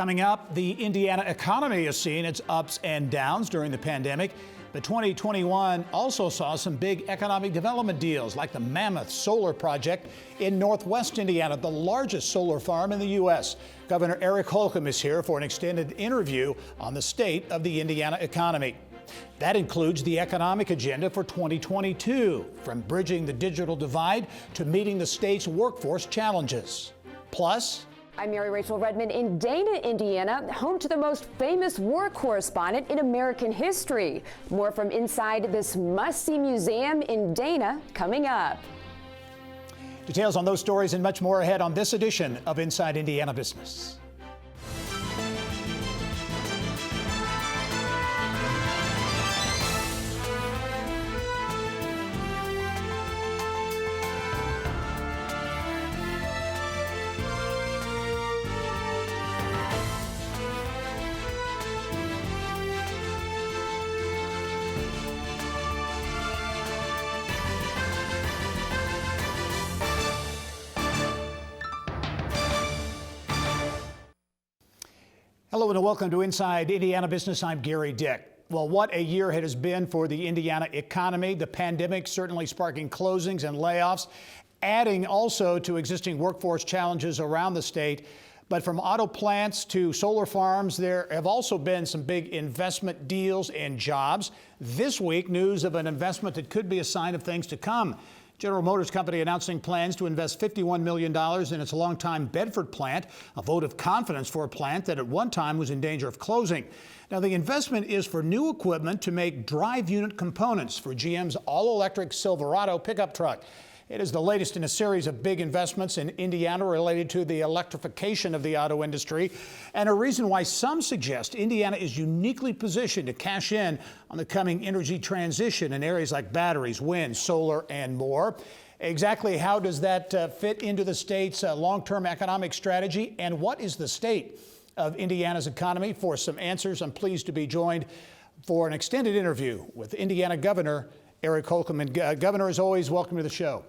Coming up, the Indiana economy has seen its ups and downs during the pandemic, but 2021 also saw some big economic development deals like the Mammoth Solar Project in Northwest Indiana, the largest solar farm in the U.S. Governor Eric Holcomb is here for an extended interview on the state of the Indiana economy. That includes the economic agenda for 2022, from bridging the digital divide to meeting the state's workforce challenges. Plus, I'm Mary Rachel Redmond in Dana, Indiana, home to the most famous war correspondent in American history. More from inside this must-see museum in Dana coming up. Details on those stories and much more ahead on this edition of Inside Indiana Business. Hello and welcome to Inside Indiana Business. I'm Gerry Dick. Well, what a year it has been for the Indiana economy. The pandemic certainly sparking closings and layoffs, adding also to existing workforce challenges around the state. But from auto plants to solar farms, there have also been some big investment deals and jobs. This week, news of an investment that could be a sign of things to come. General Motors Company announcing plans to invest $51 million in its longtime Bedford plant, a vote of confidence for a plant that at one time was in danger of closing. Now, the investment is for new equipment to make drive unit components for GM's all-electric Silverado pickup truck. It is the latest in a series of big investments in Indiana related to the electrification of the auto industry, and a reason why some suggest Indiana is uniquely positioned to cash in on the coming energy transition in areas like batteries, wind, solar, and more. Exactly how does that fit into the state's long-term economic strategy, and what is the state of Indiana's economy? For some answers, I'm pleased to be joined for an extended interview with Indiana Governor Eric Holcomb. And Governor, as always, welcome to the show.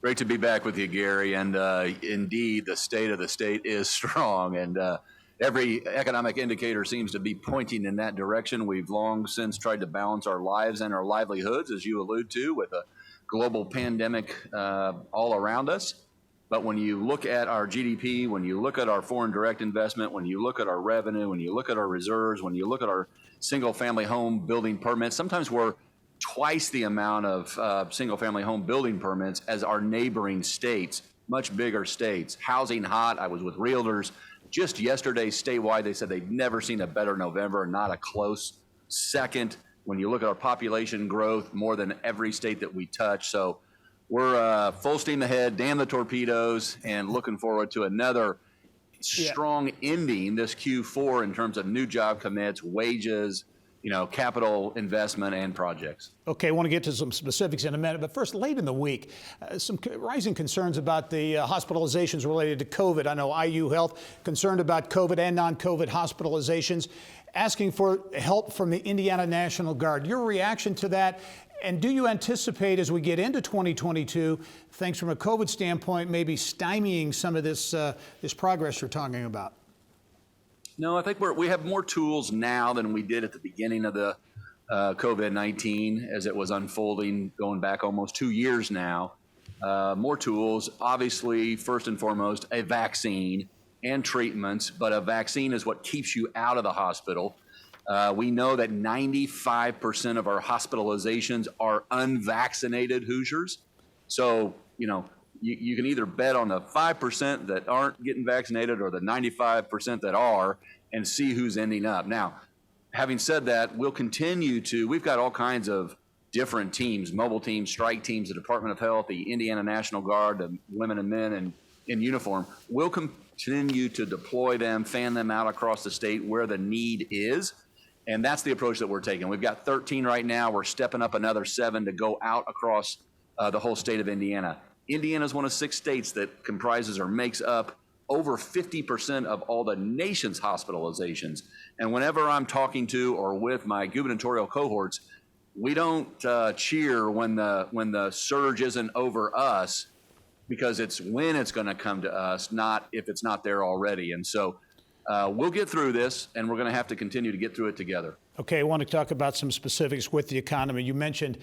Great to be back with you, Gerry. And indeed, the state of the state is strong, and every economic indicator seems to be pointing in that direction. We've long since tried to balance our lives and our livelihoods, as you allude to, with a global pandemic all around us. But when you look at our GDP, when you look at our foreign direct investment, when you look at our revenue, when you look at our reserves, when you look at our single-family home building permits, sometimes we're twice the amount of single-family home building permits as our neighboring states, much bigger states. Housing hot. I was with realtors just yesterday statewide. They said they'd never seen a better November, not a close second. When you look at our population growth, more than every state that we touch. So we're full steam ahead, damn the torpedoes, and looking forward to another strong ending this Q4 in terms of new job commits, wages, capital investment and projects. Okay, I want to get to some specifics in a minute, but first, late in the week, some rising concerns about the hospitalizations related to COVID. I know IU Health concerned about COVID and non-COVID hospitalizations, asking for help from the Indiana National Guard. Your reaction to that, and do you anticipate as we get into 2022, things from a COVID standpoint maybe stymieing some of this progress you're talking about? No, I think we have more tools now than we did at the beginning of the COVID-19 as it was unfolding, going back almost 2 years now. More tools, obviously, first and foremost, a vaccine and treatments, but a vaccine is what keeps you out of the hospital. We know that 95% of our hospitalizations are unvaccinated Hoosiers. So, you can either bet on the 5% that aren't getting vaccinated or the 95% that are and see who's ending up. Now, having said that, we've got all kinds of different teams, mobile teams, strike teams, the Department of Health, the Indiana National Guard, the women and men in uniform. We'll continue to deploy them, fan them out across the state where the need is. And that's the approach that we're taking. We've got 13 right now. We're stepping up another 7 to go out across the whole state of Indiana. Indiana is one of 6 states that comprises or makes up over 50% of all the nation's hospitalizations. And whenever I'm talking to or with my gubernatorial cohorts, we don't cheer when the surge isn't over us, because it's when it's going to come to us, not if it's not there already. And so we'll get through this, and we're going to have to continue to get through it together. Okay, I want to talk about some specifics with the economy. You mentioned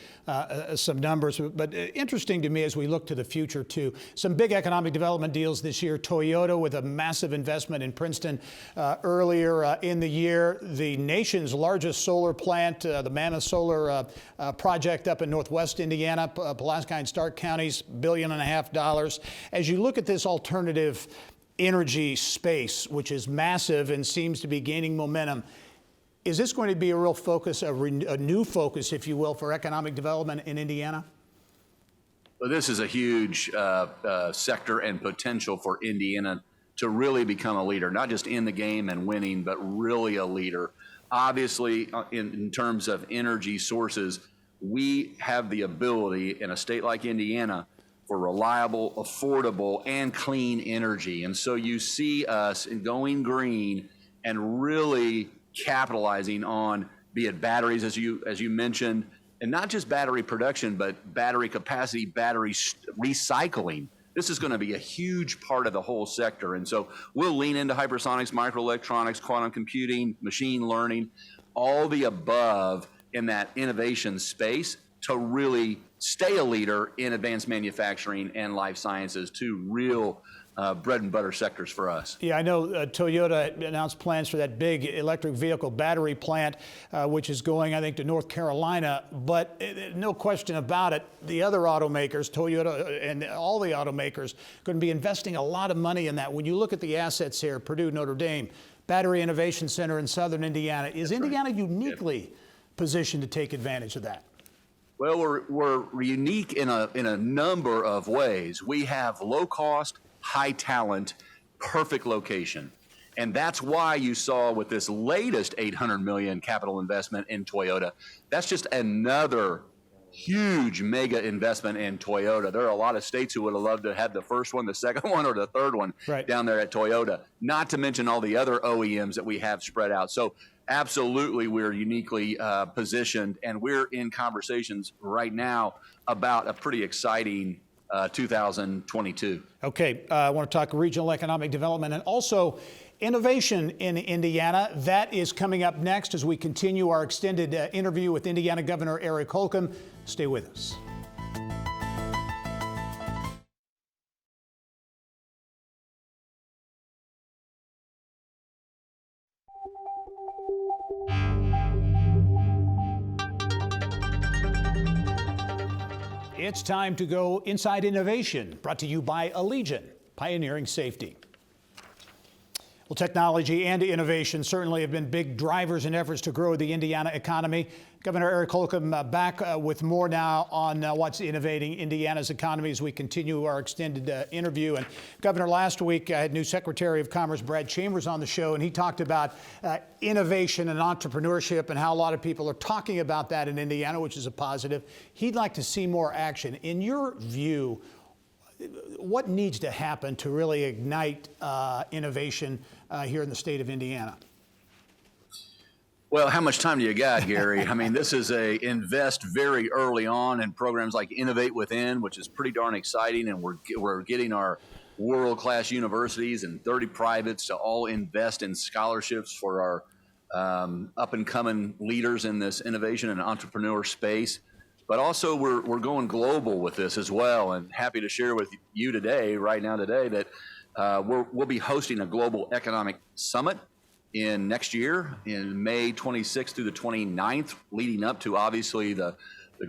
some numbers, but interesting to me as we look to the future, too. Some big economic development deals this year. Toyota with a massive investment in Princeton earlier in the year. The nation's largest solar plant, the Mammoth Solar project up in northwest Indiana, Pulaski and Stark counties, $1.5 billion. As you look at this alternative energy space, which is massive and seems to be gaining momentum, is this going to be a real focus, a new focus, if you will, for economic development in Indiana? Well, this is a huge sector and potential for Indiana to really become a leader, not just in the game and winning, but really a leader. Obviously, in terms of energy sources, we have the ability in a state like Indiana for reliable, affordable, and clean energy. And so you see us going green and really capitalizing on, be it batteries, as you mentioned, and not just battery production, but battery capacity, battery recycling. This is going to be a huge part of the whole sector. And so we'll lean into hypersonics, microelectronics, quantum computing, machine learning, all the above in that innovation space to really stay a leader in advanced manufacturing and life sciences, two real bread and butter sectors for us. Yeah, I know Toyota announced plans for that big electric vehicle battery plant, which is going, I think, to North Carolina. But no question about it, the other automakers, Toyota and all the automakers, going to be investing a lot of money in that. When you look at the assets here, Purdue, Notre Dame, Battery Innovation Center in southern Indiana, is Indiana uniquely positioned to take advantage of that? Well, we're unique in a number of ways. We have low cost, high talent, perfect location. And that's why you saw with this latest $800 million capital investment in Toyota, that's just another huge mega investment in Toyota. There are a lot of states who would have loved to have the first one, the second one, or the third one down there at Toyota, not to mention all the other OEMs that we have spread out. So absolutely, we're uniquely positioned, and we're in conversations right now about a pretty exciting 2022. Okay, I want to talk regional economic development and also innovation in Indiana. That is coming up next as we continue our extended interview with Indiana Governor Eric Holcomb. Stay with us. It's time to go inside innovation, brought to you by Allegiant, pioneering safety. Well, technology and innovation certainly have been big drivers in efforts to grow the Indiana economy. Governor Eric Holcomb back with more now on what's innovating Indiana's economy as we continue our extended interview. And Governor, last week I had new Secretary of Commerce Brad Chambers on the show, and he talked about innovation and entrepreneurship and how a lot of people are talking about that in Indiana, which is a positive. He'd like to see more action. In your view, what needs to happen to really ignite innovation here in the state of Indiana? Well, how much time do you got, Gary? I mean, this is a invest very early on in programs like Innovate Within, which is pretty darn exciting, and we're getting our world-class universities and 30 privates to all invest in scholarships for our up-and-coming leaders in this innovation and entrepreneur space. But also we're going global with this as well, and happy to share with you today, that we'll be hosting a global economic summit in next year in May 26th through the 29th, leading up to obviously the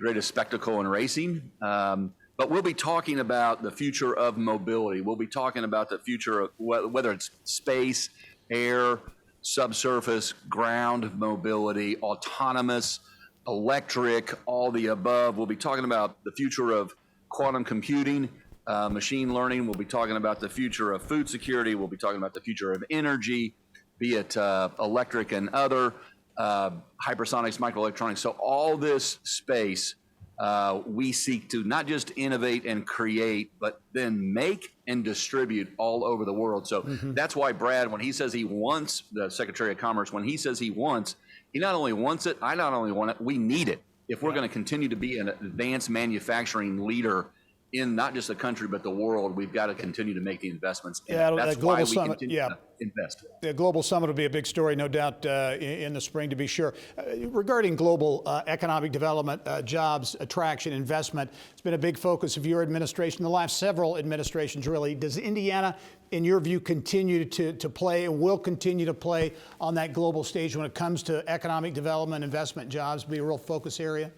greatest spectacle in racing. But we'll be talking about the future of mobility. We'll be talking about the future of whether it's space, air, subsurface, ground mobility, autonomous, electric, all the above. We'll be talking about the future of quantum computing, machine learning. We'll be talking about the future of food security. We'll be talking about the future of energy, be it electric and other, hypersonics, microelectronics. So all this space, we seek to not just innovate and create, but then make and distribute all over the world. So that's why Brad, when he says he wants, the Secretary of Commerce, when he says he wants, he not only wants it, I not only want it, we need it. If we're going to continue to be an advanced manufacturing leader in not just the country, but the world, we've got to continue to make the investments. Yeah, that's that global why we summit, continue yeah. to invest. The Global Summit will be a big story, no doubt, in the spring, to be sure. Regarding global economic development, jobs, attraction, investment, it's been a big focus of your administration, the last several administrations, really. Does Indiana, in your view, continue to play and will continue to play on that global stage when it comes to economic development, investment, jobs, be a real focus area?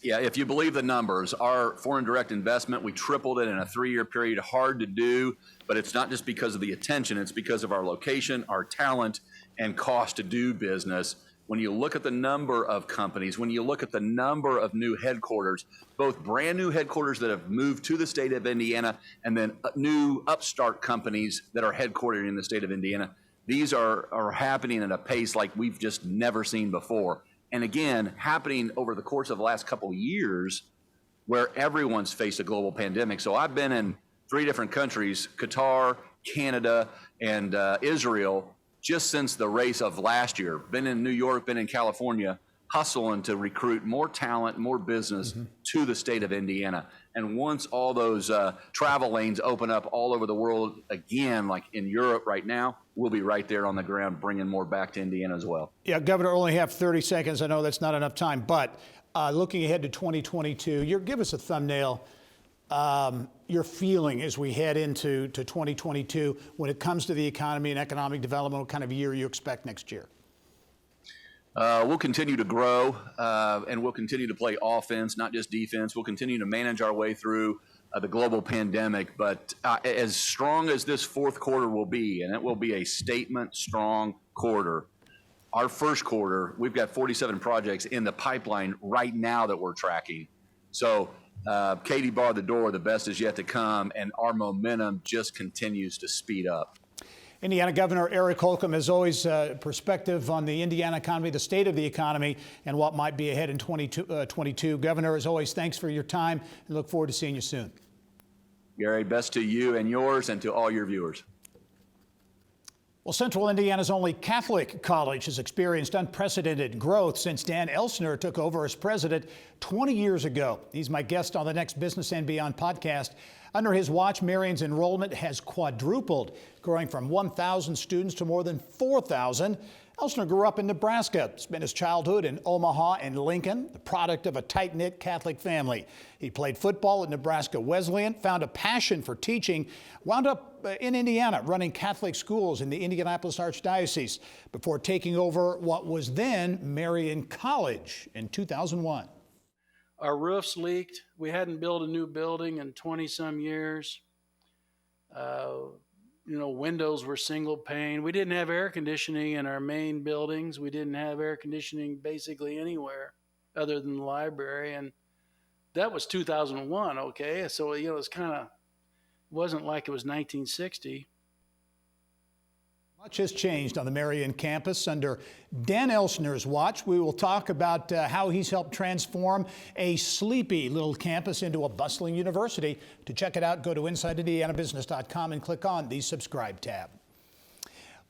Yeah, if you believe the numbers, our foreign direct investment, we tripled it in a 3-year period. Hard to do, but it's not just because of the attention, it's because of our location, our talent, and cost to do business. When you look at the number of companies, when you look at the number of new headquarters, both brand new headquarters that have moved to the state of Indiana and then new upstart companies that are headquartered in the state of Indiana, these are happening at a pace like we've just never seen before. And again, happening over the course of the last couple of years where everyone's faced a global pandemic. So I've been in 3 different countries, Qatar, Canada, and Israel, just since the race of last year. Been in New York, been in California, hustling to recruit more talent, more business to the state of Indiana. And once all those travel lanes open up all over the world again, like in Europe right now, we'll be right there on the ground bringing more back to Indiana as well. Yeah, Governor, only have 30 seconds. I know that's not enough time, but looking ahead to 2022, give us a thumbnail, your feeling as we head into 2022 when it comes to the economy and economic development. What kind of year you expect next year? We'll continue to grow, and we'll continue to play offense, not just defense. We'll continue to manage our way through the global pandemic. But as strong as this fourth quarter will be, and it will be a statement strong quarter, our first quarter, we've got 47 projects in the pipeline right now that we're tracking. So Katie barred the door, the best is yet to come, and our momentum just continues to speed up. Indiana Governor Eric Holcomb, as always, perspective on the Indiana economy, the state of the economy, and what might be ahead in 2022. Governor, as always, thanks for your time, and look forward to seeing you soon. Gerry, best to you and yours and to all your viewers. Well, Central Indiana's only Catholic college has experienced unprecedented growth since Dan Elsner took over as president 20 years ago. He's my guest on the next Business and Beyond podcast. Under his watch, Marion's enrollment has quadrupled, growing from 1,000 students to more than 4,000. Elsner grew up in Nebraska, spent his childhood in Omaha and Lincoln, the product of a tight-knit Catholic family. He played football at Nebraska Wesleyan, found a passion for teaching, wound up in Indiana running Catholic schools in the Indianapolis Archdiocese before taking over what was then Marion College in 2001. Our roofs leaked. We hadn't built a new building in 20-some years. Windows were single pane. We didn't have air conditioning in our main buildings. We didn't have air conditioning basically anywhere other than the library. And that was 2001, okay? So, it's wasn't like it was 1960. Much has changed on the Marion campus under Dan Elsner's watch. We will talk about how he's helped transform a sleepy little campus into a bustling university. To check it out, go to InsideIndianaBusiness.com and click on the subscribe tab.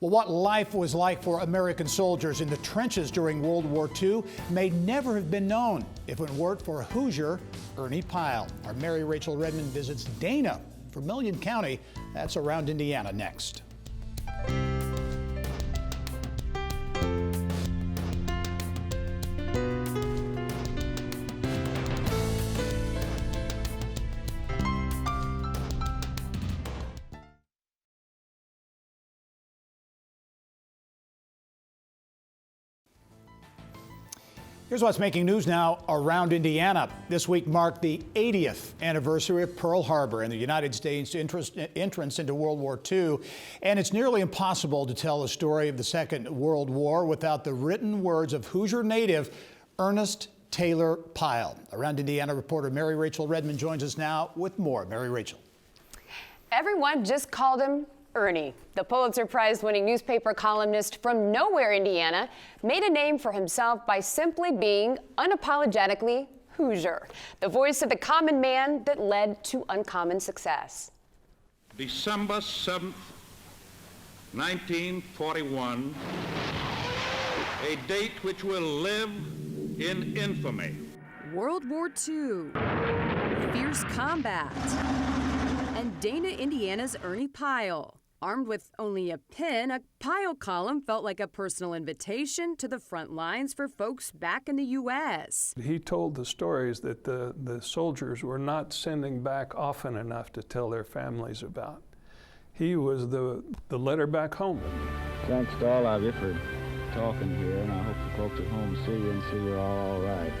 Well, what life was like for American soldiers in the trenches during World War II may never have been known if it weren't for Hoosier Ernie Pyle. Our Mary Rachel Redmond visits Dana from Marion County. That's around Indiana next. Here's what's making news now around Indiana. This week marked the 80th anniversary of Pearl Harbor and the United States' entrance into World War II. And it's nearly impossible to tell the story of the Second World War without the written words of Hoosier native Ernest Taylor Pyle. Around Indiana reporter Mary Rachel Redmond joins us now with more. Mary Rachel. Everyone just called him Ernie. The Pulitzer Prize-winning newspaper columnist from nowhere, Indiana, made a name for himself by simply being unapologetically Hoosier, the voice of the common man that led to uncommon success. December 7th, 1941, a date which will live in infamy. World War II. fierce combat. And Dana, Indiana's Ernie Pyle. Armed with only a pin, a Pyle column felt like a personal invitation to the front lines for folks back in the U.S. He told the stories that the soldiers were not sending back often enough to tell their families about. He was the letter back home. Thanks to all of you for talking here, and I hope the folks at home see you and see you're all right.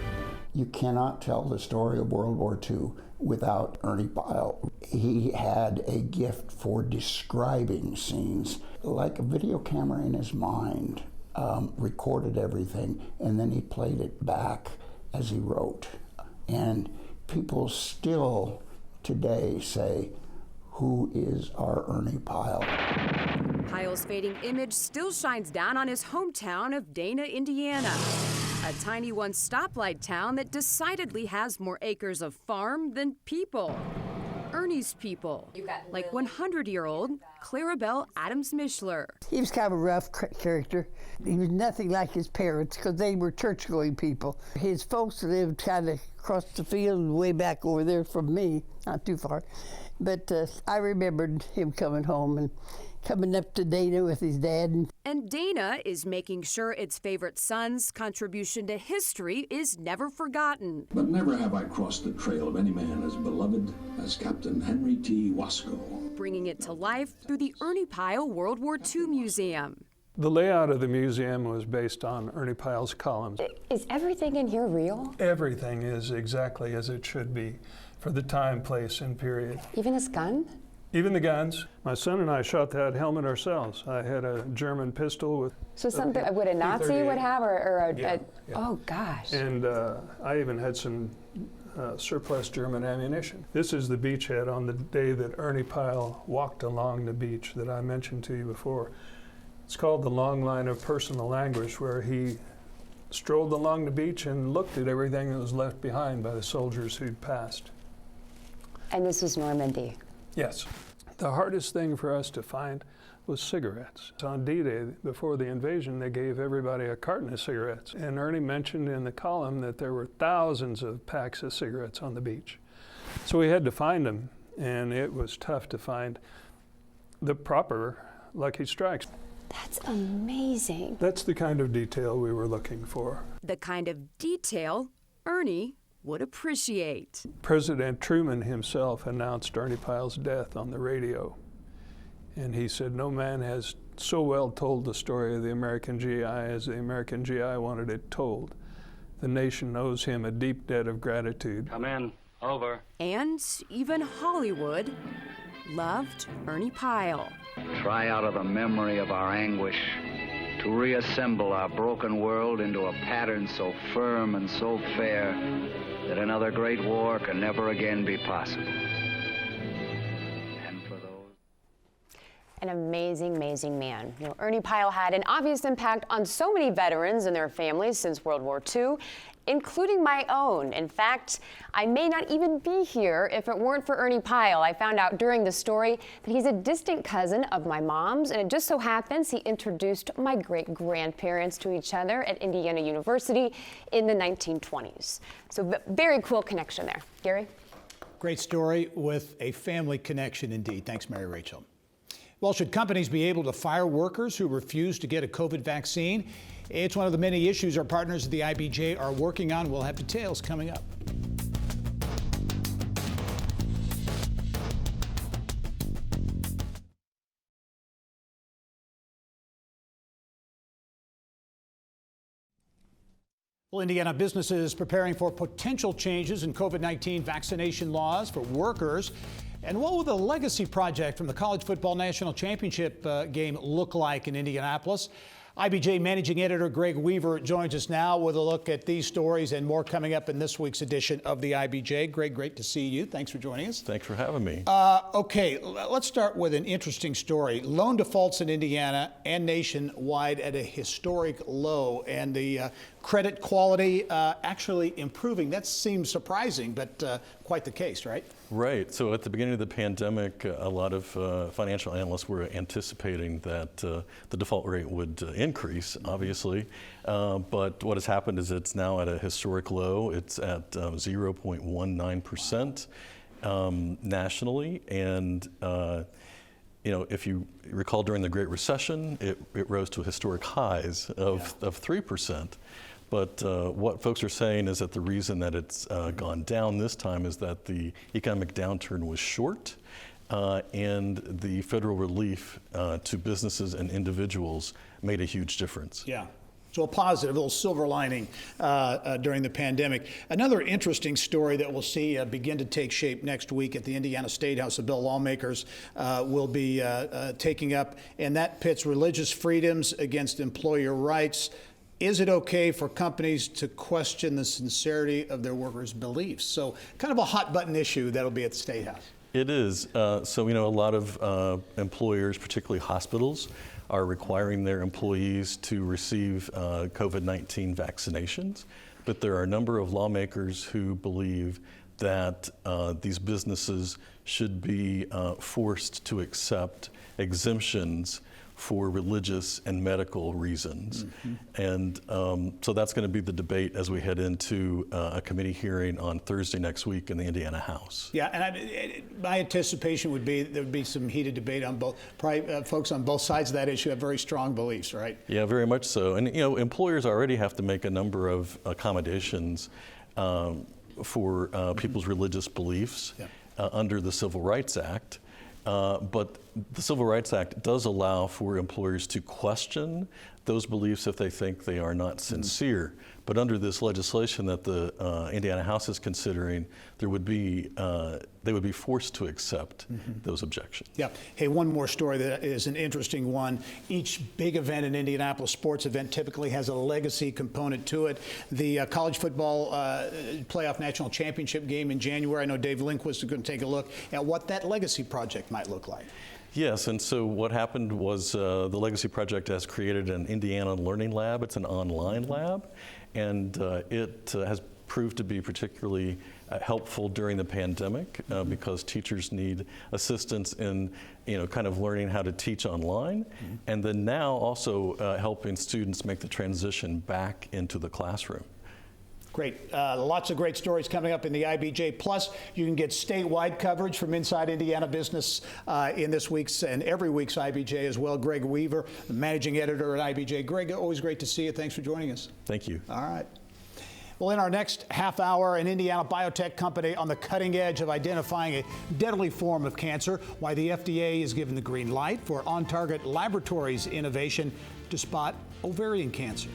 You cannot tell the story of World War II without Ernie Pyle. He had a gift for describing scenes, like a video camera in his mind, recorded everything, and then he played it back as he wrote. And people still today say, "Who is our Ernie Pyle?" Pyle's fading image still shines down on his hometown of Dana, Indiana. A tiny once stoplight town that decidedly has more acres of farm than people. Ernie's people, like 100-year-old Clarabelle Adams-Mishler. He was kind of a rough character. He was nothing like his parents because they were church-going people. His folks lived kind of across the field, way back over there from me, not too far. But I remembered him coming home and coming up to Dana with his dad. And Dana is making sure its favorite son's contribution to history is never forgotten. But never have I crossed the trail of any man as beloved as Captain Henry T. Wasco. Bringing it to life through the Ernie Pyle World War II Museum. The layout of the museum was based on Ernie Pyle's columns. Is everything in here real? Everything is exactly as it should be for the time, place, and period. Even his gun? Even the guns. My son and I shot that helmet ourselves. I had a German pistol with... So something, would a Nazi would have, or yeah. Oh gosh. And I even had some surplus German ammunition. This is the beachhead on the day that Ernie Pyle walked along the beach that I mentioned to you before. It's called the long line of personal anguish, where he strolled along the beach and looked at everything that was left behind by the soldiers who'd passed. And this was Normandy? Yes. The hardest thing for us to find was cigarettes. On D-Day, before the invasion, they gave everybody a carton of cigarettes. And Ernie mentioned in the column that there were thousands of packs of cigarettes on the beach. So we had to find them, and it was tough to find the proper Lucky Strikes. That's amazing. That's the kind of detail we were looking for. The kind of detail Ernie would appreciate. President Truman himself announced Ernie Pyle's death on the radio. And he said, "No man has so well told the story of the American GI as the American GI wanted it told. The nation owes him a deep debt of gratitude." Come in. Over. And even Hollywood loved Ernie Pyle. Try out of the memory of our anguish to reassemble our broken world into a pattern so firm and so fair that another great war can never again be possible. And for those... An amazing, amazing man. You know, Ernie Pyle had an obvious impact on so many veterans and their families since World War II, including my own. In fact, I may not even be here if it weren't for Ernie Pyle. I found out during the story that he's a distant cousin of my mom's, and it just so happens he introduced my great-grandparents to each other at Indiana University in the 1920s. So very cool connection there. Gerry? Great story with a family connection indeed. Thanks, Mary Rachel. Well, should companies be able to fire workers who refuse to get a COVID vaccine? It's one of the many issues our partners at the IBJ are working on. We'll have details coming up. Well, Indiana businesses preparing for potential changes in COVID-19 vaccination laws for workers. And what will the legacy project from the College Football National Championship game look like in Indianapolis? IBJ Managing Editor Greg Weaver joins us now with a look at these stories and more coming up in this week's edition of the IBJ. Greg, great to see you. Thanks for joining us. Thanks for having me. Okay, let's start with an interesting story. Loan defaults in Indiana and nationwide at a historic low, and the credit quality actually improving. That seems surprising, but quite the case, right? Right. So at the beginning of the pandemic, a lot of financial analysts were anticipating that the default rate would increase, obviously. But what has happened is it's now at a historic low. It's at 0.19% nationally. And if you recall, during the Great Recession, it rose to historic highs of 3%. But what folks are saying is that the reason that it's gone down this time is that the economic downturn was short, and the federal relief to businesses and individuals made a huge difference. Yeah. So a positive, a little silver lining during the pandemic. Another interesting story that we'll see begin to take shape next week at the Indiana State House, a bill lawmakers will be taking up, and that pits religious freedoms against employer rights. Is it okay for companies to question the sincerity of their workers' beliefs? So kind of a hot button issue that'll be at the State House. It is. So a lot of employers, particularly hospitals, are requiring their employees to receive COVID-19 vaccinations. But there are a number of lawmakers who believe that these businesses should be forced to accept exemptions for religious and medical reasons. And so that's going to be the debate as we head into a committee hearing on Thursday next week in the Indiana House. Yeah, and my anticipation would be there would be some heated debate on both. Probably, folks on both sides of that issue have very strong beliefs, right? Yeah, very much so. And employers already have to make a number of accommodations for people's religious beliefs under the Civil Rights Act. But the Civil Rights Act does allow for employers to question those beliefs if they think they are not sincere. But under this legislation that the Indiana House is considering, they would be forced to accept those objections. Yeah. Hey, one more story that is an interesting one. Each big event in Indianapolis, sports event, typically has a legacy component to it. The college football playoff national championship game in January, I know Dave Lindquist is going to take a look at what that legacy project might look like. Yes, and so what happened was the Legacy Project has created an Indiana Learning Lab. It's an online lab, and it has proved to be particularly helpful during the pandemic because teachers need assistance in kind of learning how to teach online, and then now also helping students make the transition back into the classroom. Great. Lots of great stories coming up in the IBJ. Plus, you can get statewide coverage from Inside Indiana Business in this week's and every week's IBJ as well. Greg Weaver, the managing editor at IBJ. Greg, always great to see you. Thanks for joining us. Thank you. All right. Well, in our next half hour, an Indiana biotech company on the cutting edge of identifying a deadly form of cancer, why the FDA is given the green light for on-target laboratories innovation to spot ovarian cancer.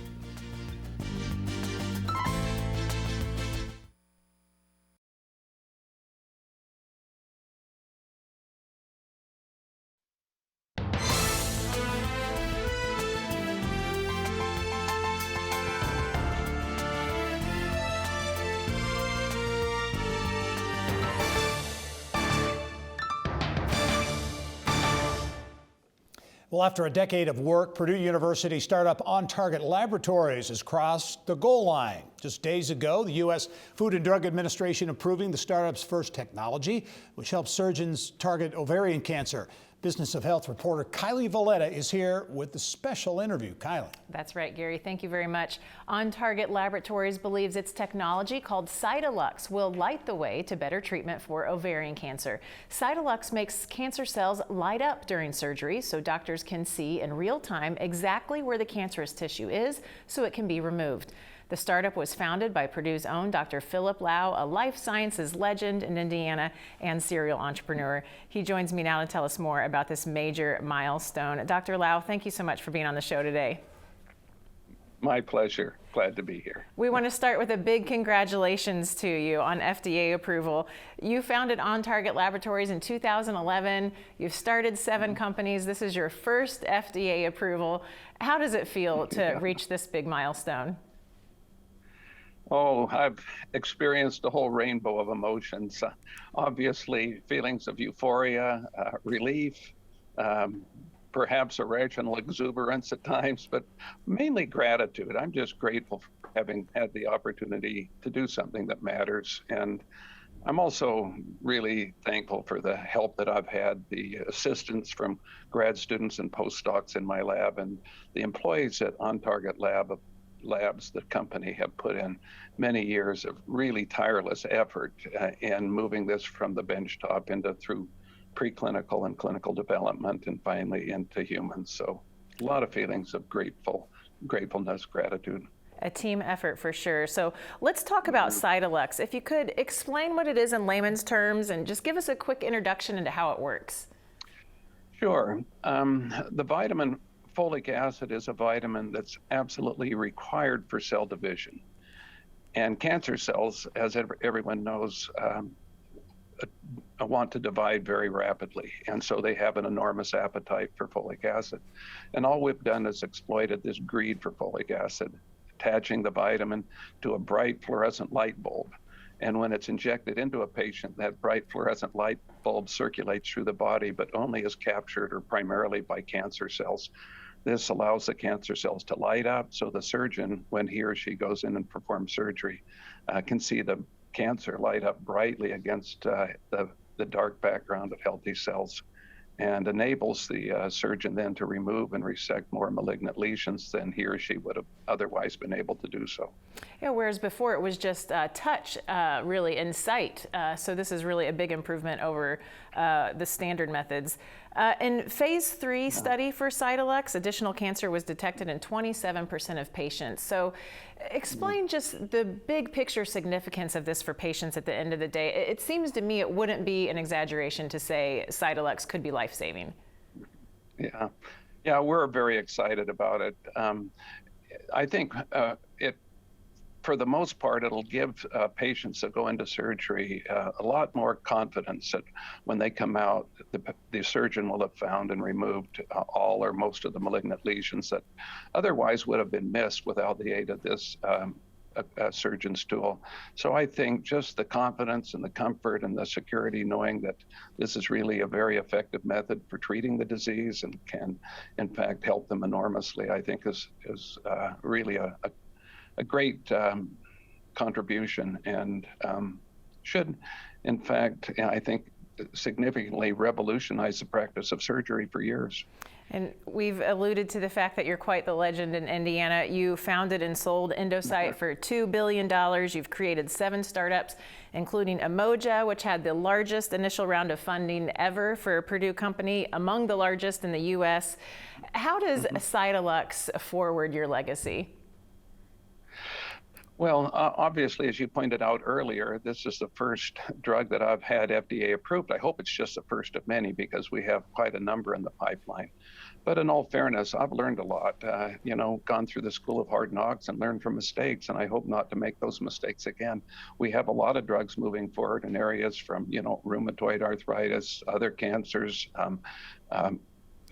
Well, after a decade of work, Purdue University startup On Target Laboratories has crossed the goal line. Just days ago, the U.S. Food and Drug Administration approving the startup's first technology, which helps surgeons target ovarian cancer. Business of Health reporter Kylie Valeta is here with the special interview. Kylie. That's right, Gary. Thank you very much. On Target Laboratories believes its technology called Cytolux will light the way to better treatment for ovarian cancer. Cytolux makes cancer cells light up during surgery so doctors can see in real time exactly where the cancerous tissue is so it can be removed. The startup was founded by Purdue's own Dr. Philip Lau, a life sciences legend in Indiana and serial entrepreneur. He joins me now to tell us more about this major milestone. Dr. Lau, thank you so much for being on the show today. My pleasure. Glad to be here. We want to start with a big congratulations to you on FDA approval. You founded On Target Laboratories in 2011. You've started 7 companies. This is your first FDA approval. How does it feel to reach this big milestone? Oh, I've experienced a whole rainbow of emotions. Obviously, feelings of euphoria, relief, perhaps irrational exuberance at times, but mainly gratitude. I'm just grateful for having had the opportunity to do something that matters. And I'm also really thankful for the help that I've had, the assistance from grad students and postdocs in my lab, and the employees at OnTarget Labs, the company, have put in many years of really tireless effort in moving this from the benchtop through preclinical and clinical development and finally into humans. So a lot of feelings of gratefulness, gratitude. A team effort for sure. So let's talk about Cytalux. If you could explain what it is in layman's terms and just give us a quick introduction into how it works. Sure. The vitamin folic acid is a vitamin that's absolutely required for cell division. And cancer cells, as everyone knows, want to divide very rapidly. And so they have an enormous appetite for folic acid. And all we've done is exploited this greed for folic acid, attaching the vitamin to a bright fluorescent light bulb. And when it's injected into a patient, that bright fluorescent light bulb circulates through the body, but only is captured or primarily by cancer cells. This allows the cancer cells to light up, so the surgeon, when he or she goes in and performs surgery, can see the cancer light up brightly against the dark background of healthy cells, and enables the surgeon then to remove and resect more malignant lesions than he or she would have otherwise been able to do so. Yeah, whereas before it was just touch, really, in sight. So this is really a big improvement over the standard methods. In phase 3 study for Cytalux, additional cancer was detected in 27% of patients. So explain just the big picture significance of this for patients at the end of the day. It seems to me it wouldn't be an exaggeration to say Cytalux could be life-saving. Yeah, we're very excited about it. I think for the most part, it'll give patients that go into surgery a lot more confidence that when they come out, the surgeon will have found and removed all or most of the malignant lesions that otherwise would have been missed without the aid of this surgeon's tool. So I think just the confidence and the comfort and the security knowing that this is really a very effective method for treating the disease and can, in fact, help them enormously, I think is really a great contribution and should, in fact, I think, significantly revolutionize the practice of surgery for years. And we've alluded to the fact that you're quite the legend in Indiana. You founded and sold Endocyte for $2 billion. You've created 7 startups, including Emoja, which had the largest initial round of funding ever for a Purdue company, among the largest in the U.S. How does Cytalux forward your legacy? Well, obviously, as you pointed out earlier, this is the first drug that I've had FDA approved. I hope it's just the first of many because we have quite a number in the pipeline. But in all fairness, I've learned a lot, gone through the school of hard knocks and learned from mistakes, and I hope not to make those mistakes again. We have a lot of drugs moving forward in areas from, rheumatoid arthritis, other cancers,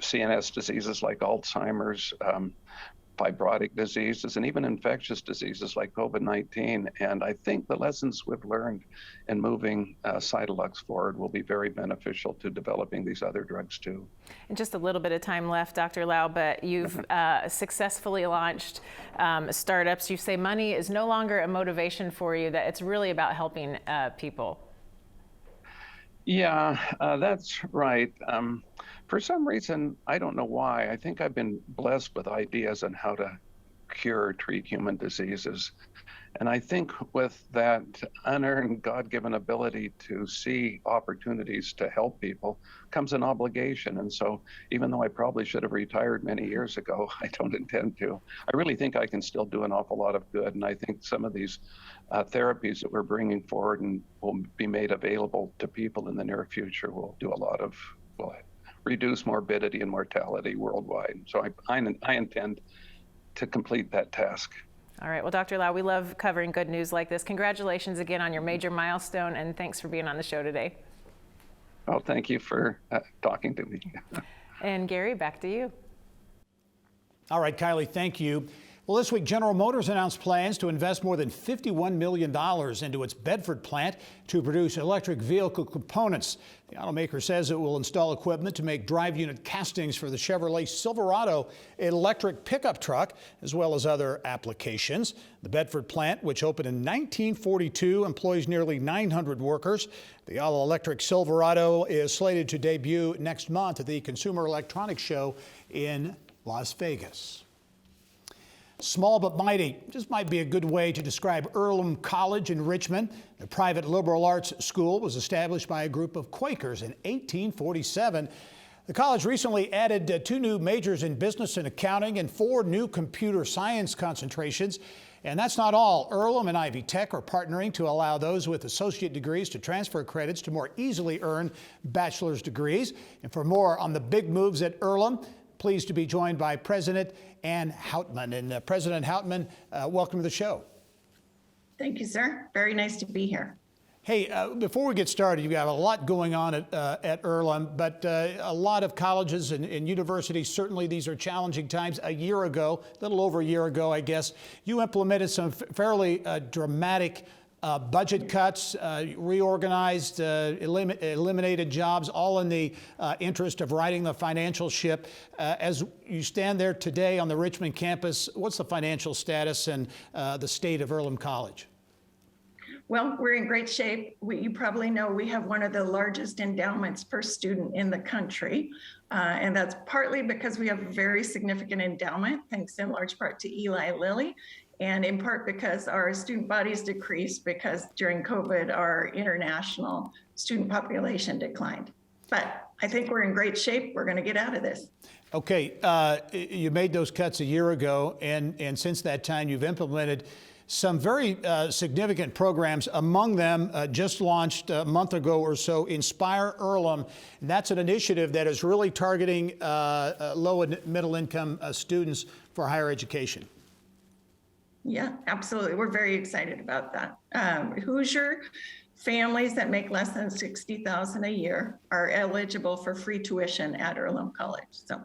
CNS diseases like Alzheimer's, fibrotic diseases, and even infectious diseases like COVID-19. And I think the lessons we've learned in moving Cytalux forward will be very beneficial to developing these other drugs too. And just a little bit of time left, Dr. Lau, but you've successfully launched startups. You say money is no longer a motivation for you, that it's really about helping people. Yeah, that's right. For some reason, I don't know why, I think I've been blessed with ideas on how to cure or treat human diseases. And I think with that unearned God-given ability to see opportunities to help people comes an obligation. And so even though I probably should have retired many years ago, I don't intend to. I really think I can still do an awful lot of good. And I think some of these therapies that we're bringing forward and will be made available to people in the near future will do a lot of, reduce morbidity and mortality worldwide. So I intend to complete that task. All right. Well, Dr. Lau, we love covering good news like this. Congratulations again on your major milestone, and thanks for being on the show today. Oh, thank you for talking to me. And Gerry, back to you. All right, Kylie, thank you. Well, this week, General Motors announced plans to invest more than $51 million into its Bedford plant to produce electric vehicle components. The automaker says it will install equipment to make drive unit castings for the Chevrolet Silverado electric pickup truck, as well as other applications. The Bedford plant, which opened in 1942, employs nearly 900 workers. The all-electric Silverado is slated to debut next month at the Consumer Electronics Show in Las Vegas. Small but mighty just might be a good way to describe Earlham College in Richmond. The private liberal arts school was established by a group of Quakers in 1847. The college recently added 2 new majors in business and accounting and 4 new computer science concentrations. And that's not all. Earlham and Ivy Tech are partnering to allow those with associate degrees to transfer credits to more easily earn bachelor's degrees. And for more on the big moves at Earlham, pleased to be joined by President Ann Houtman. And President Houtman, welcome to the show. Thank you, sir. Very nice to be here. Hey, before we get started, you've got a lot going on at Earlham, but a lot of colleges and universities, certainly these are challenging times. A year ago, a little over a year ago, I guess, you implemented some fairly dramatic budget cuts, reorganized, eliminated jobs, all in the interest of righting the financial ship. As you stand there today on the Richmond campus, what's the financial status and the state of Earlham College? Well, we're in great shape. You probably know we have one of the largest endowments per student in the country. And that's partly because we have a very significant endowment, thanks in large part to Eli Lilly, and in part because our student bodies decreased because during COVID, our international student population declined. But I think we're in great shape. We're going to get out of this. Okay, you made those cuts a year ago, and since that time, you've implemented some very significant programs. Among them, just launched a month ago or so, Inspire Earlham. And that's an initiative that is really targeting low and middle income students for higher education. Yeah, absolutely. We're very excited about that. Hoosier families that make less than $60,000 a year are eligible for free tuition at Earlham College. So.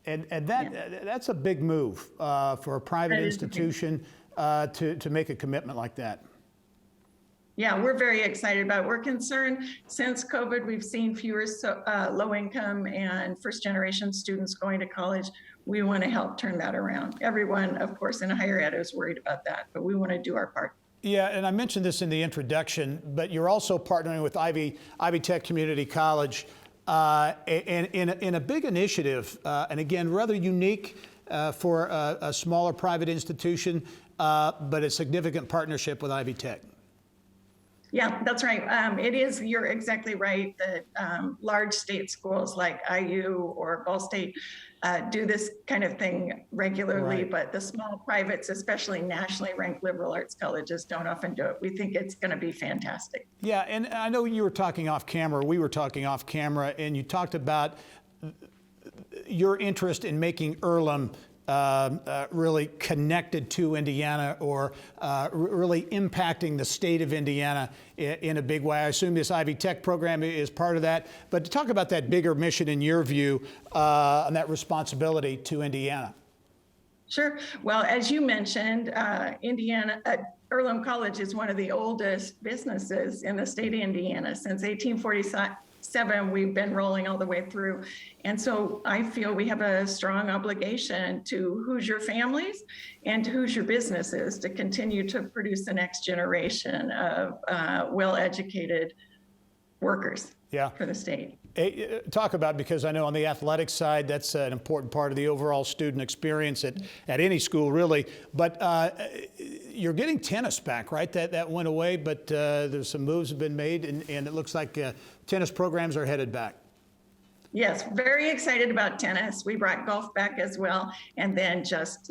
And that's a big move for a private institution to make a commitment like that. Yeah, we're very excited about it. We're concerned since COVID, we've seen fewer low income and first generation students going to college. We want to help turn that around. Everyone, of course, in higher ed is worried about that, but we want to do our part. Yeah, and I mentioned this in the introduction, but you're also partnering with Ivy Tech Community College and in a big initiative, and again, rather unique for a smaller private institution, but a significant partnership with Ivy Tech. Yeah, that's right. It is, you're exactly right, that large state schools like IU or Ball State do this kind of thing regularly, right. But the small privates, especially nationally ranked liberal arts colleges, don't often do it. We think it's going to be fantastic. Yeah, and I know you were talking off camera, we were talking off camera, and you talked about your interest in making Earlham really connected to Indiana, or really impacting the state of Indiana in a big way. I assume this Ivy Tech program is part of that. But to talk about that bigger mission in your view, and that responsibility to Indiana. Sure. Well, as you mentioned, Earlham College is one of the oldest businesses in the state of Indiana. Since 1847, we've been rolling all the way through. And so I feel we have a strong obligation to Hoosier families and to Hoosier businesses to continue to produce the next generation of well-educated workers for the state. Talk about, because I know on the athletic side, that's an important part of the overall student experience at any school, really. But you're getting tennis back, right? That went away, but there's some moves have been made, and it looks like tennis programs are headed back. Yes, very excited about tennis. We brought golf back as well. And then just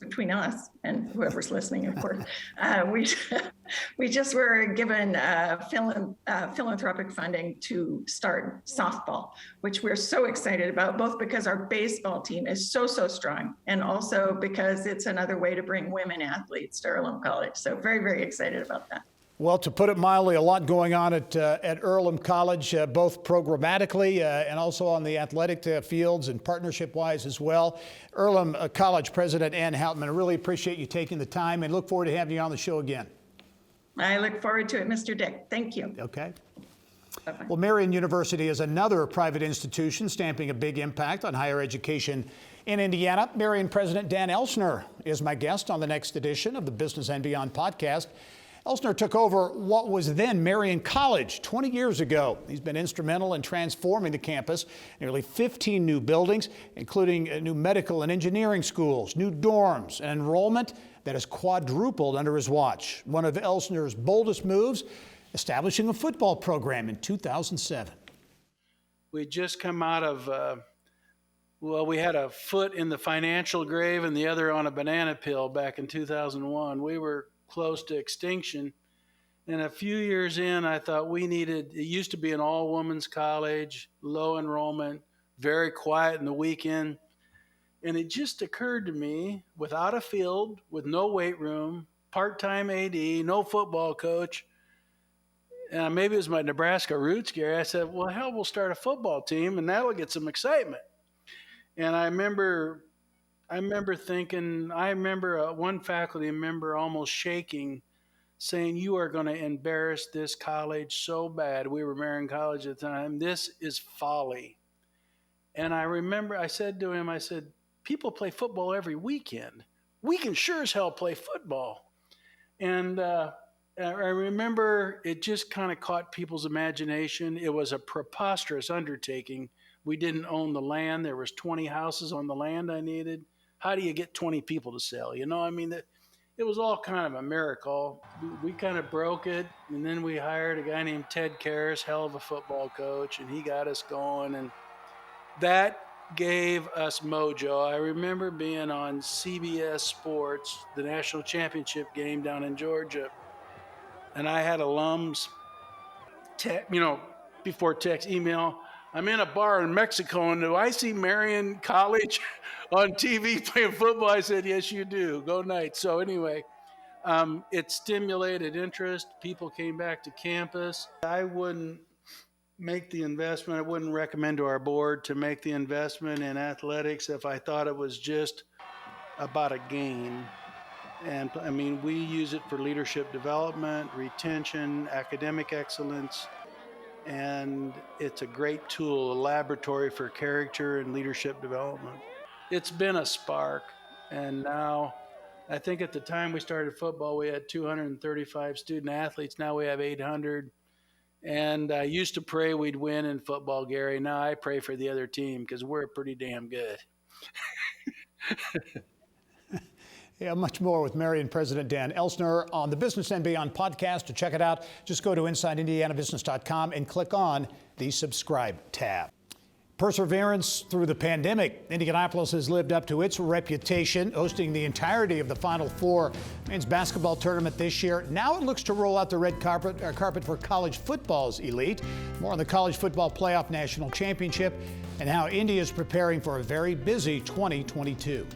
between us and whoever's listening, of course, we just were given philanthropic funding to start softball, which we're so excited about, both because our baseball team is so strong, and also because it's another way to bring women athletes to Earlham College. So very, very excited about that. Well, to put it mildly, a lot going on at Earlham College, both programmatically and also on the athletic fields and partnership-wise as well. Earlham College President Ann Houtman, I really appreciate you taking the time and look forward to having you on the show again. I look forward to it, Mr. Dick. Thank you. Okay. Bye-bye. Well, Marion University is another private institution stamping a big impact on higher education in Indiana. Marion President Dan Elsner is my guest on the next edition of the Business and Beyond podcast. Elsner took over what was then Marion College 20 years ago. He's been instrumental in transforming the campus, nearly 15 new buildings, including new medical and engineering schools, new dorms, and enrollment that has quadrupled under his watch. One of Elsner's boldest moves, establishing a football program in 2007. We just come out of, we had a foot in the financial grave and the other on a banana peel back in 2001. We were close to extinction. And a few years in, I thought it used to be an all-women's college, low enrollment, very quiet in the weekend. And it just occurred to me, without a field, with no weight room, part-time AD, no football coach, maybe it was my Nebraska roots, Gary. I said, well, hell, we'll start a football team, and that'll get some excitement. And I remember one faculty member almost shaking, saying, you are going to embarrass this college so bad. We were Marion College at the time. This is folly. And I remember I said to him, people play football every weekend. We can sure as hell play football. And I remember it just kind of caught people's imagination. It was a preposterous undertaking. We didn't own the land. There was 20 houses on the land I needed. How do you get 20 people to sell? It was all kind of a miracle. We kind of broke it, and then we hired a guy named Ted Karras, hell of a football coach, and he got us going, and that gave us mojo. I remember being on CBS Sports, the national championship game down in Georgia, and I had alums, before text, email, I'm in a bar in Mexico, and do I see Marion College on TV playing football? I said, yes, you do. Go Knights. So anyway, it stimulated interest. People came back to campus. I wouldn't make the investment. I wouldn't recommend to our board to make the investment in athletics if I thought it was just about a game. And we use it for leadership development, retention, academic excellence. And it's a great tool, a laboratory for character and leadership development. It's been a spark, and now, I think at the time we started football, we had 235 student athletes. Now we have 800, and I used to pray we'd win in football, Gary. Now I pray for the other team because we're pretty damn good. Yeah, much more with Marion President Dan Elsner on the Business and Beyond podcast. To check it out, just go to InsideIndianaBusiness.com and click on the subscribe tab. Perseverance through the pandemic. Indianapolis has lived up to its reputation, hosting the entirety of the Final Four men's basketball tournament this year. Now it looks to roll out the red carpet for college football's elite. More on the College Football Playoff National Championship and how Indy is preparing for a very busy 2022.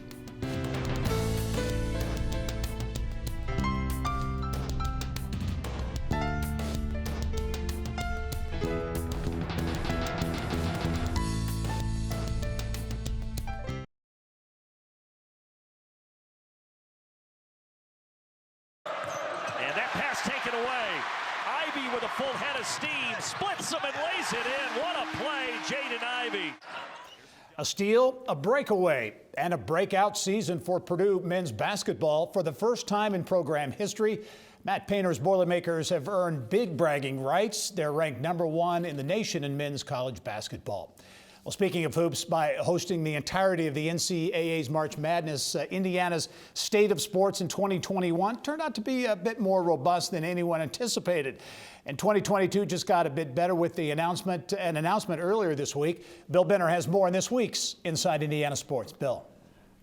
With a full head of steam, splits them and lays it in. What a play, Jaden Ivey. A steal, a breakaway, and a breakout season for Purdue men's basketball. For the first time in program history, Matt Painter's Boilermakers have earned big bragging rights. They're ranked #1 in the nation in men's college basketball. Well, speaking of hoops, by hosting the entirety of the NCAA's March Madness, Indiana's State of Sports in 2021 turned out to be a bit more robust than anyone anticipated. And 2022 just got a bit better with an announcement earlier this week. Bill Benner has more in this week's Inside Indiana Sports. Bill.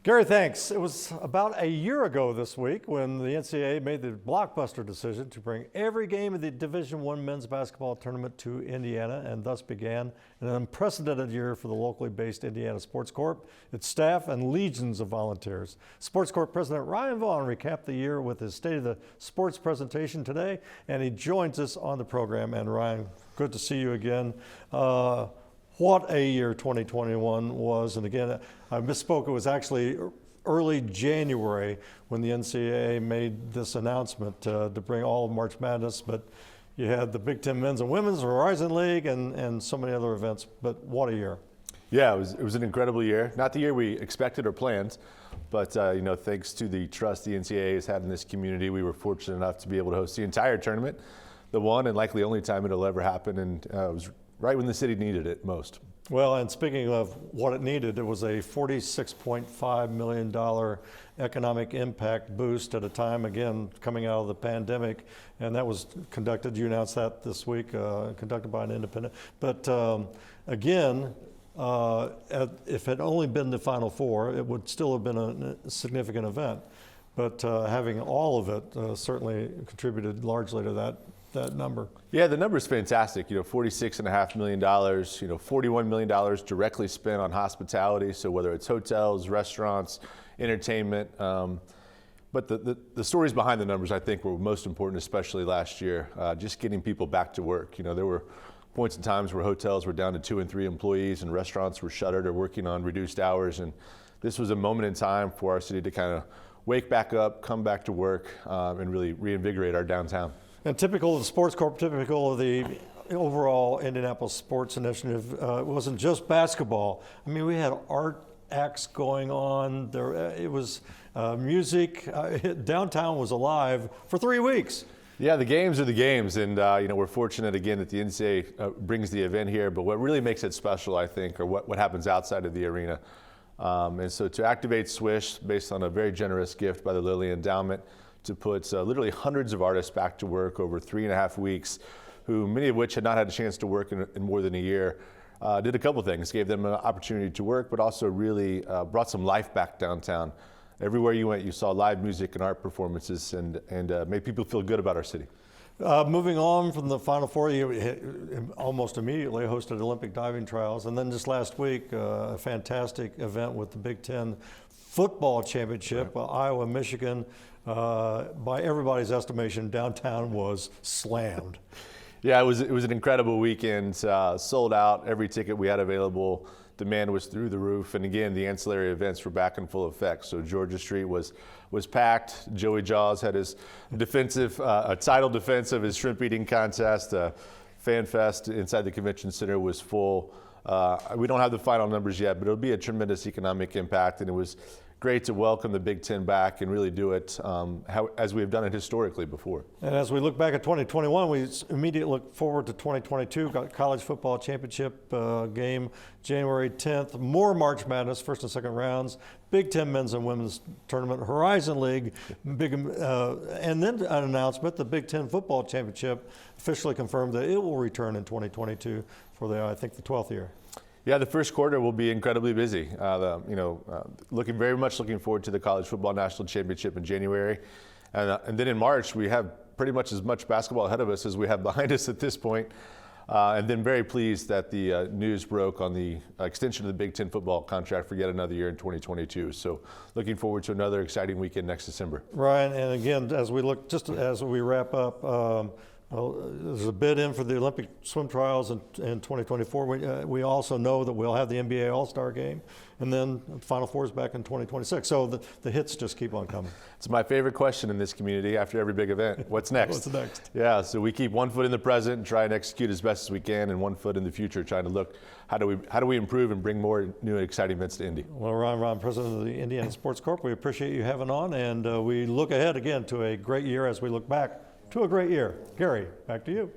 Gerry, thanks. It was about a year ago this week when the NCAA made the blockbuster decision to bring every game of the Division I men's basketball tournament to Indiana, and thus began an unprecedented year for the locally based Indiana Sports Corp, its staff, and legions of volunteers. Sports Corp President Ryan Vaughn recapped the year with his State of the Sports presentation today, and he joins us on the program. And Ryan, good to see you again. What a year 2021 was. And again, I misspoke. It was actually early January when the NCAA made this announcement to bring all of March Madness. But you had the Big Ten men's and women's, Horizon League, and so many other events. But what a year. Yeah, it was an incredible year. Not the year we expected or planned, but thanks to the trust the NCAA has had in this community, we were fortunate enough to be able to host the entire tournament, the one and likely only time it'll ever happen. And it was right when the city needed it most. Well, and speaking of what it needed, it was a $46.5 million economic impact boost at a time, again, coming out of the pandemic. And that was conducted, you announced that this week, conducted by an independent. But again, if it had only been the Final Four, it would still have been a significant event. But having all of it certainly contributed largely to that number. Yeah, the number is fantastic. $46.5 million, $41 million directly spent on hospitality. So whether it's hotels, restaurants, entertainment. But the stories behind the numbers, I think, were most important, especially last year, just getting people back to work. There were points in times where hotels were down to 2 and 3 employees and restaurants were shuttered or working on reduced hours. And this was a moment in time for our city to kind of wake back up, come back to work, and really reinvigorate our downtown. And typical of the Sports Corp, typical of the overall Indianapolis Sports Initiative, it wasn't just basketball. I mean, we had art acts going on. It was music. Downtown was alive for 3 weeks. Yeah, the games are the games, and we're fortunate again that the NCAA brings the event here. But what really makes it special, I think, are what happens outside of the arena. And so to activate Swish, based on a very generous gift by the Lilly Endowment, to put literally hundreds of artists back to work over 3.5 weeks, who many of which had not had a chance to work in more than a year, did a couple things, gave them an opportunity to work, but also really brought some life back downtown. Everywhere you went, you saw live music and art performances, and made people feel good about our city. Moving on from the Final Four, you almost immediately hosted Olympic diving trials, and then just last week, a fantastic event with the Big Ten football championship, Iowa, Michigan. By everybody's estimation, downtown was slammed. Yeah, it was an incredible weekend. Sold out every ticket we had available. Demand was through the roof, and again, the ancillary events were back in full effect. So Georgia Street was packed. Joey Jaws had his title defense of his shrimp eating contest. Fan Fest inside the convention center was full. We don't have the final numbers yet, but it'll be a tremendous economic impact, and it was great to welcome the Big Ten back and really do it as we have done it historically before. And as we look back at 2021, we immediately look forward to 2022. Got college football championship game January 10th. More March Madness, first and second rounds. Big Ten men's and women's tournament. Horizon League. And then an announcement, the Big Ten football championship officially confirmed that it will return in 2022 for I think the 12th year. Yeah, the first quarter will be incredibly busy. Very much looking forward to the College Football National Championship in January. And then in March, we have pretty much as much basketball ahead of us as we have behind us at this point. And then very pleased that the news broke on the extension of the Big Ten football contract for yet another year in 2022. So looking forward to another exciting weekend next December. Ryan, and again, as we wrap up, there's a bid in for the Olympic swim trials in 2024. We also know that we'll have the NBA All-Star game, and then Final Four is back in 2026. So the hits just keep on coming. It's my favorite question in this community after every big event. What's next? What's next? Yeah, so we keep 1 foot in the present and try and execute as best as we can, and 1 foot in the future, trying to look how do we improve and bring more new and exciting events to Indy. Well, Ron, President of the Indiana Sports Corp, we appreciate you having on, and we look ahead again to a great year as we look back to a great year. Gerry, back to you.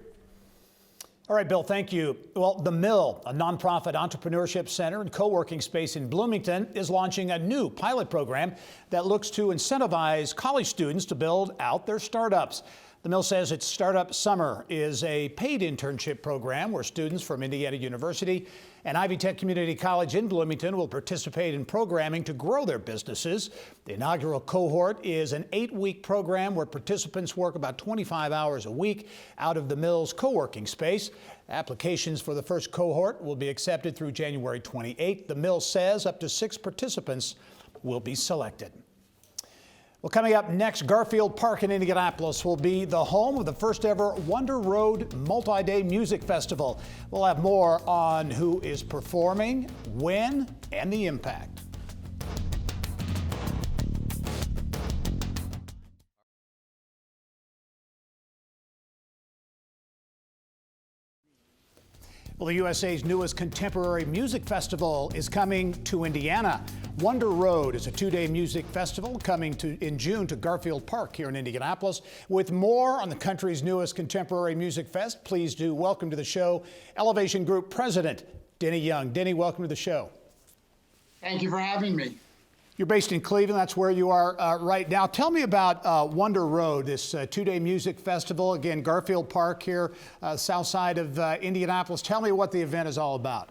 All right, Bill, thank you. Well, The Mill, a nonprofit entrepreneurship center and co-working space in Bloomington, is launching a new pilot program that looks to incentivize college students to build out their startups. The Mill says its Startup Summer is a paid internship program where students from Indiana University and Ivy Tech Community College in Bloomington will participate in programming to grow their businesses. The inaugural cohort is an 8-week program where participants work about 25 hours a week out of the Mill's co-working space. Applications for the first cohort will be accepted through January 28th. The Mill says up to 6 participants will be selected. Well, coming up next, Garfield Park in Indianapolis will be the home of the first ever Wonder Road Multi-Day Music Festival. We'll have more on who is performing, when, and the impact. Well, the USA's newest contemporary music festival is coming to Indiana. Wonder Road is a 2-day music festival coming in June to Garfield Park here in Indianapolis. With more on the country's newest contemporary music fest, please do welcome to the show Elevation Group President Denny Young. Denny, welcome to the show. Thank you for having me. You're based in Cleveland. That's where you are right now. Tell me about Wonder Road, this 2-day music festival. Again, Garfield Park here, south side of Indianapolis. Tell me what the event is all about.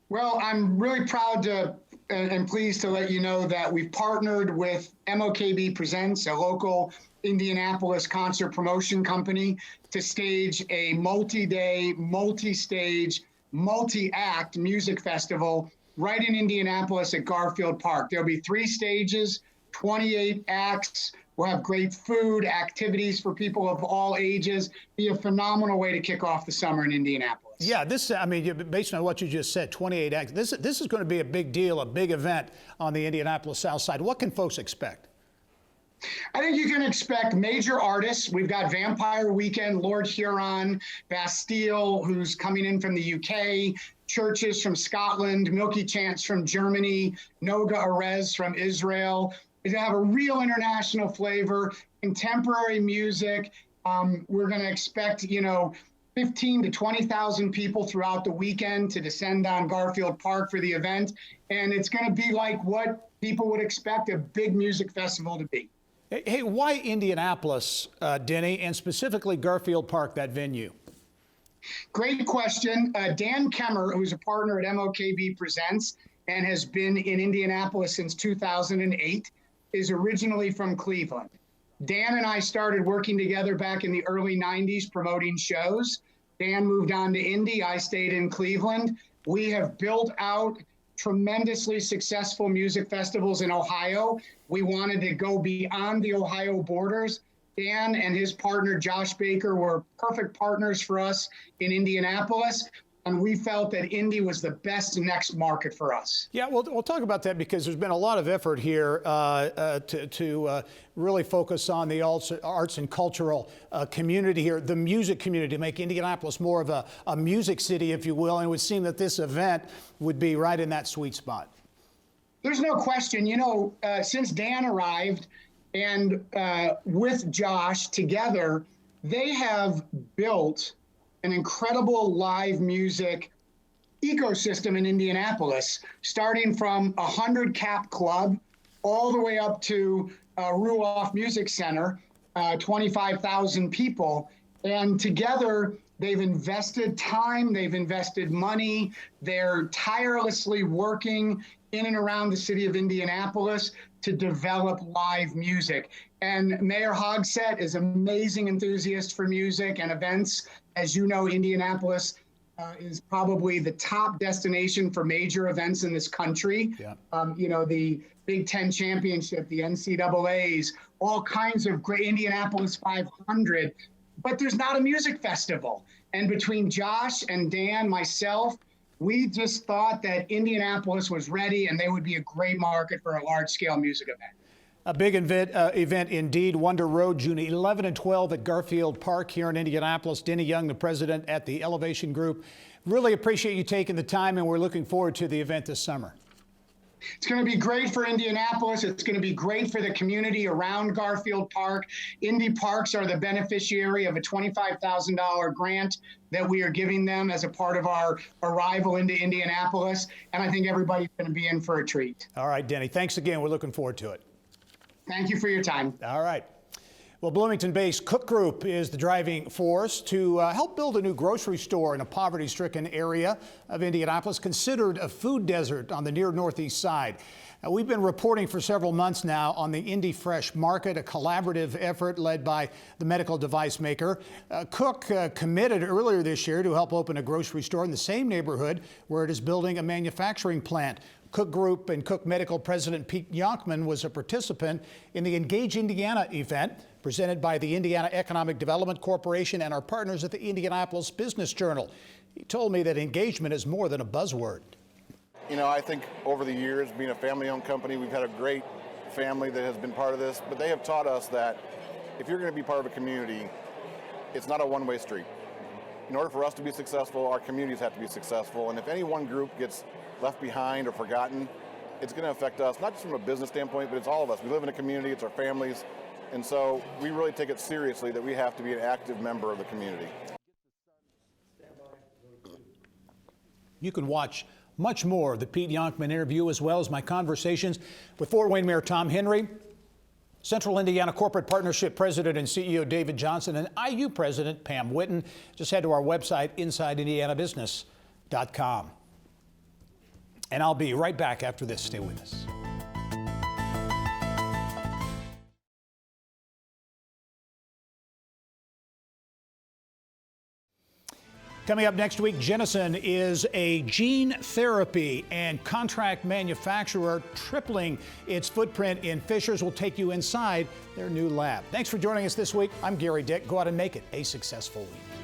Well, I'm really proud to and pleased to let you know that we've partnered with MOKB Presents, a local Indianapolis concert promotion company, to stage a multi-day, multi-stage, multi-act music festival right in Indianapolis at Garfield Park. There'll be 3 stages, 28 acts. We'll have great food, activities for people of all ages. Be a phenomenal way to kick off the summer in Indianapolis. Yeah, based on what you just said, 28 acts. This is going to be a big deal, a big event on the Indianapolis South Side. What can folks expect? I think you can expect major artists. We've got Vampire Weekend, Lord Huron, Bastille, who's coming in from the UK, Churches from Scotland, Milky Chance from Germany, Noga Erez from Israel. They have a real international flavor, contemporary music. We're going to expect, 15 to 20,000 people throughout the weekend to descend on Garfield Park for the event. And it's going to be like what people would expect a big music festival to be. Hey, why Indianapolis, Denny, and specifically Garfield Park, that venue? Great question. Dan Kemmer, who's a partner at MOKB Presents and has been in Indianapolis since 2008, is originally from Cleveland. Dan and I started working together back in the early 90s promoting shows. Dan moved on to Indy. I stayed in Cleveland. We have built out tremendously successful music festivals in Ohio. We wanted to go beyond the Ohio borders. Dan and his partner, Josh Baker, were perfect partners for us in Indianapolis. And we felt that Indy was the best next market for us. Yeah, we'll talk about that because there's been a lot of effort here to really focus on the arts and cultural community here, the music community, to make Indianapolis more of a music city, if you will. And it would seem that this event would be right in that sweet spot. There's no question. Since Dan arrived and with Josh together, they have built an incredible live music ecosystem in Indianapolis, starting from 100 Cap Club all the way up to Ruoff Music Center, 25,000 people. And together, they've invested time, they've invested money, they're tirelessly working in and around the city of Indianapolis to develop live music. And Mayor Hogsett is an amazing enthusiast for music and events. As you know, Indianapolis is probably the top destination for major events in this country. Yeah. The Big Ten Championship, the NCAAs, all kinds of great Indianapolis 500. But there's not a music festival. And between Josh and Dan, myself, we just thought that Indianapolis was ready and they would be a great market for a large-scale music event. A big event indeed. Wonder Road, June 11 and 12 at Garfield Park here in Indianapolis. Denny Young, the president at the Elevation Group. Really appreciate you taking the time, and we're looking forward to the event this summer. It's going to be great for Indianapolis. It's going to be great for the community around Garfield Park. Indy Parks are the beneficiary of a $25,000 grant that we are giving them as a part of our arrival into Indianapolis. And I think everybody's going to be in for a treat. All right, Denny. Thanks again. We're looking forward to it. Thank you for your time. All right. Well, Bloomington-based Cook Group is the driving force to help build a new grocery store in a poverty-stricken area of Indianapolis, considered a food desert on the near northeast side. We've been reporting for several months now on the Indy Fresh Market, a collaborative effort led by the medical device maker. Cook committed earlier this year to help open a grocery store in the same neighborhood where it is building a manufacturing plant. Cook Group and Cook Medical President Pete Yonkman was a participant in the Engage Indiana event presented by the Indiana Economic Development Corporation and our partners at the Indianapolis Business Journal. He told me that engagement is more than a buzzword. You know, I think over the years, being a family-owned company, we've had a great family that has been part of this, but they have taught us that if you're going to be part of a community, it's not a one-way street. In order for us to be successful, our communities have to be successful, and if any one group gets left behind or forgotten, it's going to affect us, not just from a business standpoint, but it's all of us. We live in a community, it's our families, and so we really take it seriously that we have to be an active member of the community. You can watch much more of the Pete Yonkman interview, as well as my conversations with Fort Wayne Mayor Tom Henry, Central Indiana Corporate Partnership President and CEO David Johnson, and IU President Pam Whitten. Just head to our website, InsideIndianaBusiness.com. And I'll be right back after this. Stay with us. Coming up next week, Jennison is a gene therapy and contract manufacturer, tripling its footprint in Fishers. We'll take you inside their new lab. Thanks for joining us this week. I'm Gerry Dick. Go out and make it a successful week.